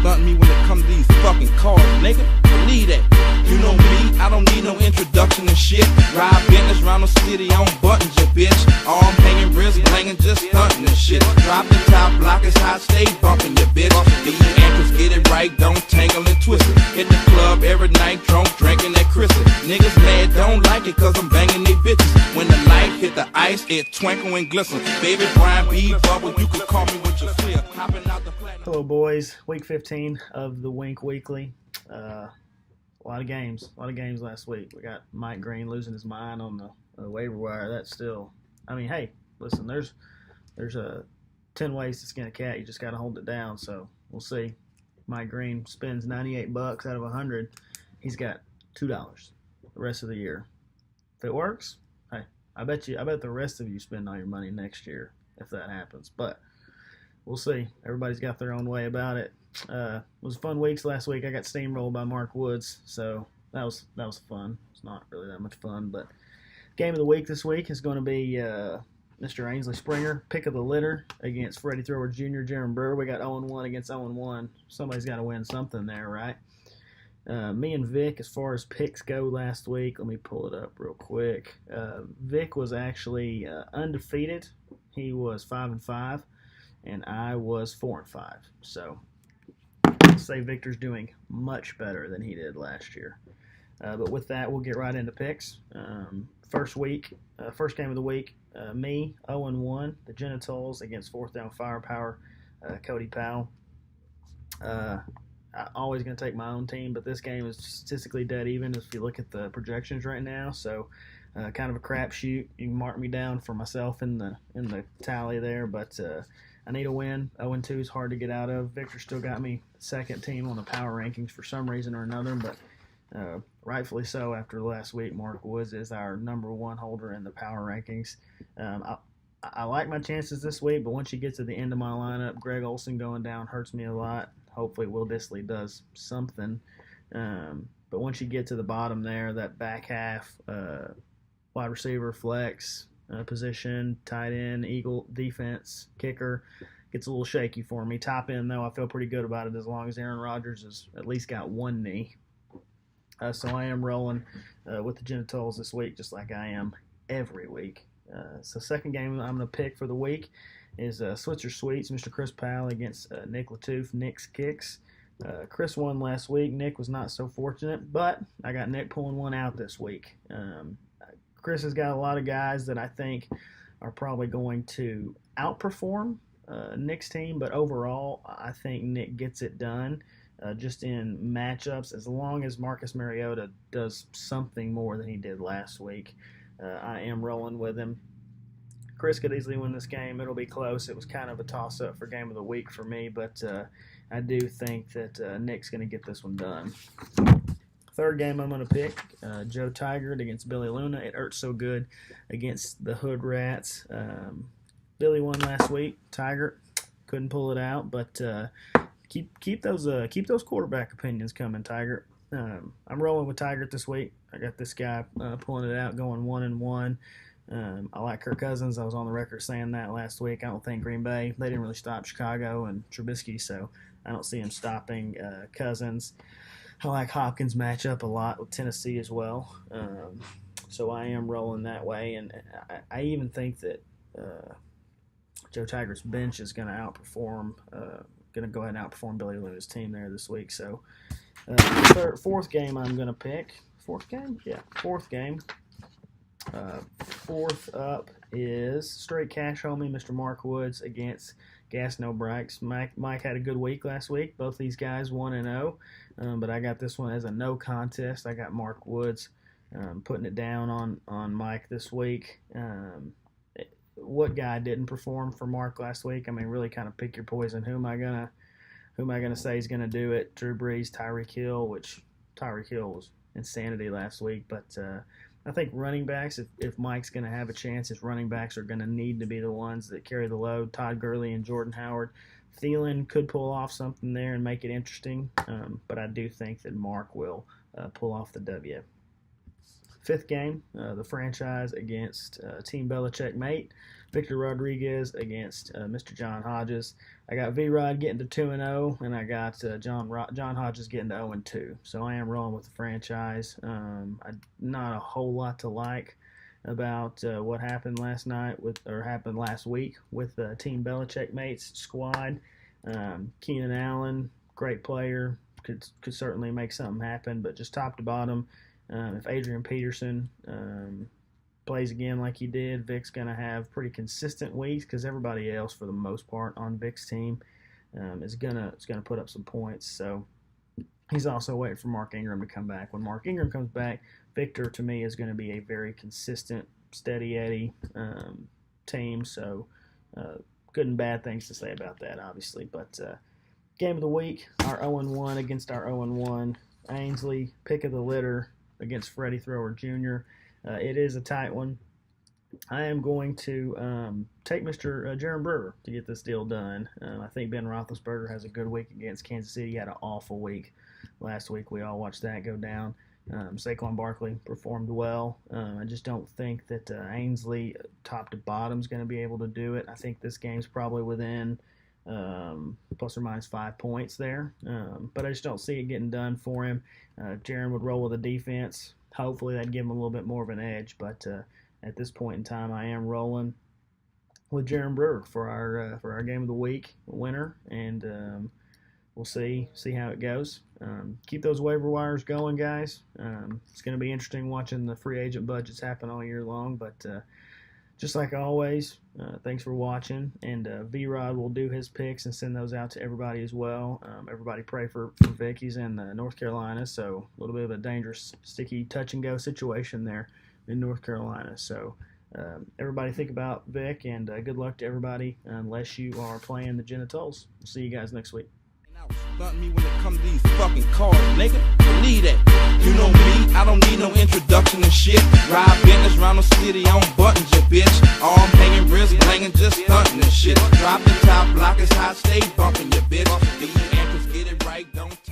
stunt me when it comes to these fucking cars, nigga. Believe that. You know me, I don't need no introduction and shit. Ride business round the city on buttons, ya bitch. Arm hanging, wrist blangin', just stuntin' and shit. Drop the top, block is hot, stay bumpin', ya bitch. These anchors get it right, don't tangle and twist it. Hit the club every night, drunk, drinking that crystal. Niggas mad, don't like it, cause I'm banging they bitches. When the light hit the ice, it twinkle and glisten. Baby Brian B. Bubble, you can call me with your flip. Hopping out the platinum. Hello, boys. Week 15 of the Wink Weekly. A lot of games last week. We got Mike Green losing his mind on the waiver wire. That's still, I mean, hey, listen, there's 10 ways to skin a cat. You just got to hold it down. So we'll see. Mike Green spends $98 out of 100. He's got $2 the rest of the year. If it works, hey, I bet the rest of you spend all your money next year if that happens. But we'll see. Everybody's got their own way about it. It was fun weeks last week. I got steamrolled by Mark Woods, so that was fun. It's not really that much fun, but game of the week this week is going to be Mr. Ainsley Springer, pick of the litter against Freddie Thrower Jr., Jaron Brewer. We got 0-1 against 0-1. Somebody's got to win something there, right? Me and Vic, as far as picks go last week, let me pull it up real quick. Vic was actually undefeated. He was 5-5, and I was 4-5. So say Victor's doing much better than he did last year. But with that, we'll get right into picks. First game of the week, me, 0-1, the Genitals against Fourth Down Firepower, Cody Powell. I'm always going to take my own team, but this game is statistically dead even if you look at the projections right now. So kind of a crapshoot. You can mark me down for myself in the tally there, but I need a win. 0-2 is hard to get out of. Victor still got me second team on the power rankings for some reason or another, but rightfully so after last week. Mark Woods is our number one holder in the power rankings. I like my chances this week, but once you get to the end of my lineup, Greg Olsen going down hurts me a lot. Hopefully Will Dissly does something. But once you get to the bottom there, that back half, wide receiver, flex, position, tight end, Eagle, defense, kicker, gets a little shaky for me. Top end, though, I feel pretty good about it as long as Aaron Rodgers has at least got one knee. So I am rolling with the Genitals this week, just like I am every week. So second game I'm going to pick for the week is Switzer Sweets, Mr. Chris Powell against Nick Latouf, Nick's Kicks. Chris won last week. Nick was not so fortunate, but I got Nick pulling one out this week. Chris has got a lot of guys that I think are probably going to outperform Nick's team, but overall, I think Nick gets it done just in matchups as long as Marcus Mariota does something more than he did last week. I am rolling with him. Chris could easily win this game. It'll be close. It was kind of a toss-up for game of the week for me, but I do think that Nick's going to get this one done. Third game I'm going to pick, Joe Tigert against Billy Luna. It hurts so good against the Hood Rats. Billy won last week. Tigert couldn't pull it out, but keep those quarterback opinions coming, Tigert. I'm rolling with Tigert this week. I got this guy pulling it out, going 1-1. I like Kirk Cousins. I was on the record saying that last week. I don't think Green Bay, they didn't really stop Chicago and Trubisky, so I don't see him stopping Cousins. I like Hopkins' matchup a lot with Tennessee as well. So I am rolling that way, and I even think that Joe Tiger's bench is going to outperform, going to go ahead and outperform Billy Luna's team there this week. So fourth game I'm going to pick. Fourth game? Yeah, fourth game. Fourth up is straight cash homie, Mr. Mark Woods against Gas No Brakes. Mike had a good week last week. Both these guys 1-0, but I got this one as a no contest. I got Mark Woods putting it down on Mike this week. What guy didn't perform for Mark last week? I mean, really kind of pick your poison. Who am I gonna say is gonna do it? Drew Brees, Tyreek Hill, which Tyreek Hill was insanity last week, but I think running backs, if Mike's going to have a chance, his running backs are going to need to be the ones that carry the load. Todd Gurley and Jordan Howard. Thielen could pull off something there and make it interesting, but I do think that Mark will pull off the W. Fifth game, the franchise against Team Belichick mate. Victor Rodriguez against Mr. John Hodges. I got V-Rod getting to 2-0, and I got John Hodges getting to 0-2. So I am rolling with the franchise. Not a whole lot to like about what happened last week with Team Belichick mates squad. Keenan Allen, great player, could certainly make something happen, but just top to bottom, if Adrian Peterson plays again like he did, Vic's going to have pretty consistent weeks because everybody else, for the most part, on Vic's team is gonna put up some points. So he's also waiting for Mark Ingram to come back. When Mark Ingram comes back, Victor, to me, is going to be a very consistent, steady Eddie team. So good and bad things to say about that, obviously. But game of the week, our 0-1 against our 0-1. Ainsley, pick of the litter against Freddie Thrower Jr. It is a tight one. I am going to take Mr. Jaron Brewer to get this deal done. I think Ben Roethlisberger has a good week against Kansas City. He had an awful week last week. We all watched that go down. Saquon Barkley performed well. I just don't think that Ainsley, top to bottom, is going to be able to do it. I think this game's probably within plus or minus 5 points there. But I just don't see it getting done for him. Jaron would roll with the defense. Hopefully that'd give him a little bit more of an edge. But at this point in time, I am rolling with Jaron Brewer for our game of the week winner, and we'll see how it goes. Keep those waiver wires going, guys. It's going to be interesting watching the free agent budgets happen all year long. But just like always, thanks for watching. And V-Rod will do his picks and send those out to everybody as well. Everybody pray for Vic. He's in North Carolina, so a little bit of a dangerous, sticky touch-and-go situation there in North Carolina. So everybody think about Vic, and good luck to everybody unless you are playing the Genitals. We'll see you guys next week. Stunt me when it comes to these fucking cars, nigga. Believe that. You know me, I don't need no introduction and shit. Ride Bentleys round the city on buttons, ya bitch. Arm hanging, wrist blanging, just stunting and shit. Drop the top, block is hot, stay bumping, ya bitch. These anchors get it right, don't